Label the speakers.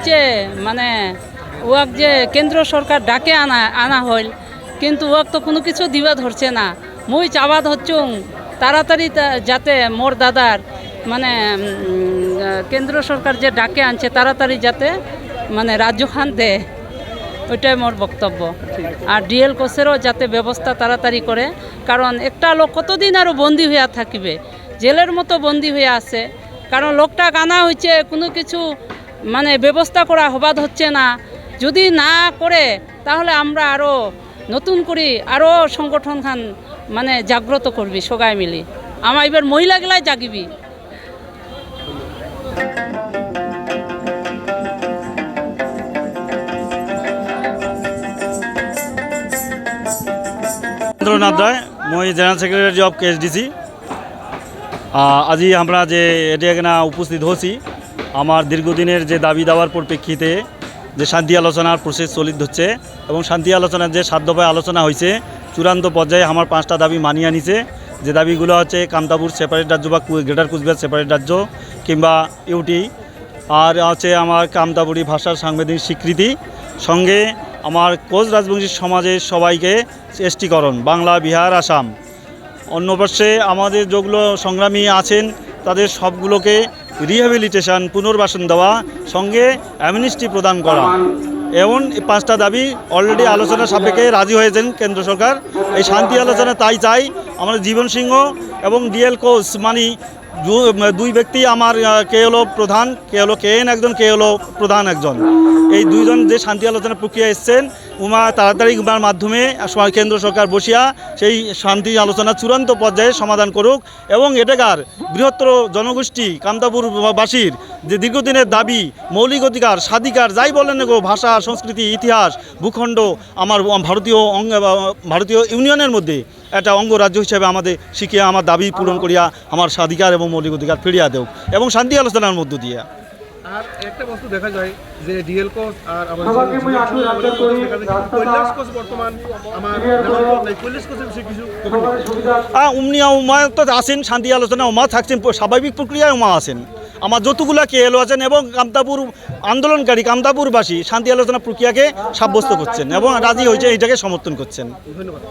Speaker 1: হচ্ছে মানে ওয়াক যে কেন্দ্র সরকার ডাকে আনা হইল, কিন্তু ওয়াক তো কোনো কিছু দিবা ধরছে না। মুই চাবাদ হচ্ছুং তাড়াতাড়ি যাতে মোর দাদার মানে কেন্দ্র সরকার যে ডাকে আনছে তাড়াতাড়ি যাতে মানে রাজ্য খান দেয়, ওইটাই মোর বক্তব্য। আর ডিএল কোচেরও যাতে ব্যবস্থা তাড়াতাড়ি করে, কারণ একটা লোক কতদিন আরও বন্দি হইয়া থাকিবে, জেলের মতো বন্দি হয়ে আছে। কারণ লোকটা আনা হয়েছে, কোনো কিছু মানে ব্যবস্থা করা হবাদ হচ্ছে না। যদি না করে তাহলে আমরা আরও নতুন করে আরও সংগঠন খান মানে জাগ্রত করবি সবাই মিলি। আমার এবার মহিলাগুলাই জাগিবি।
Speaker 2: চন্দ্রনাথ রায়, মই জেনারেল সেক্রেটারি অফ কেএসডিসি। আজি আমরা যে এটা এখানে উপস্থিত হচ্ছি, আমার দীর্ঘদিনের যে দাবি দাওয়ার পরিপ্রেক্ষিতে যে শান্তি আলোচনার প্রসেস চলিত হচ্ছে এবং শান্তি আলোচনার যে 7 দফায় আলোচনা হয়েছে, চূড়ান্ত পর্যায়ে আমার 5টা দাবি মানিয়ে আনিছে। যে দাবিগুলো হচ্ছে কামতাপুর সেপারেট রাজ্য বা গ্রেটার কুচবিহার সেপারেট রাজ্য কিংবা ইউটি, আর হচ্ছে আমার কামতাপুরি ভাষার সাংবিধানিক স্বীকৃতি, সঙ্গে আমার কোচ রাজবংশী সমাজের সবাইকে এসটিকরণ, বাংলা, বিহার, আসাম। অন্য পাশে আমাদের যেগুলো সংগ্রামী আছেন তাদের সবগুলোকে রিহ্যাবিলিটেশন, পুনর্বাসন দেওয়া, সঙ্গে অ্যামনিস্টি প্রদান করা। এবং 5টা দাবি অলরেডি আলোচনা সাপেক্ষে রাজি হয়েছেন কেন্দ্র সরকার। এই শান্তি আলোচনা তাই চাই। আমাদের জীবন সিংহ এবং ডিএল কোচ মানে দুই ব্যক্তি আমার, কে হলো প্রধান, কে হলো কেএন একজন, কে হলো প্রধান একজন। এই দুইজন যে শান্তি আলোচনা প্রক্রিয়া এসছেন, উমা তাড়াতাড়ি উমার মাধ্যমে কেন্দ্র সরকার বসিয়া সেই শান্তি আলোচনা চূড়ান্ত পর্যায়ে সমাধান করুক এবং এটাকার বৃহত্তর জনগোষ্ঠী কামতাপুরবাসীর যে দীর্ঘদিনের দাবি, মৌলিক অধিকার, স্বাধিকার, যাই বলেন গো, ভাষা, সংস্কৃতি, ইতিহাস, ভূখণ্ড, আমার ভারতীয় ইউনিয়নের মধ্যে একটা অঙ্গরাজ্য হিসেবে আমাদের শিখিয়ে আমার দাবি পূরণ করিয়া আমার স্বাধিকার এবং মৌলিক অধিকার ফিরিয়া দেও এবং শান্তি আলোচনার মধ্য দিয়ে।
Speaker 3: আর একটা বস্তু দেখা যায় যে ডিএল কোচ আর আমার বর্তমান আমার পুলিশ কোচের বিষয়ে কিছু
Speaker 2: উমা তো আসেন শান্তি আলোচনা, উমা থাকছেন স্বাভাবিক প্রক্রিয়ায়, উমা আসেন। আমার যতগুলা কেএলও আছেন এবং কামতাপুর আন্দোলনকারী কামতাপুরবাসী শান্তি আলোচনা প্রক্রিয়াকে সাব্যস্ত করছেন এবং রাজি হয়েছে, এইটাকে সমর্থন করছেন।
Speaker 3: ধন্যবাদ।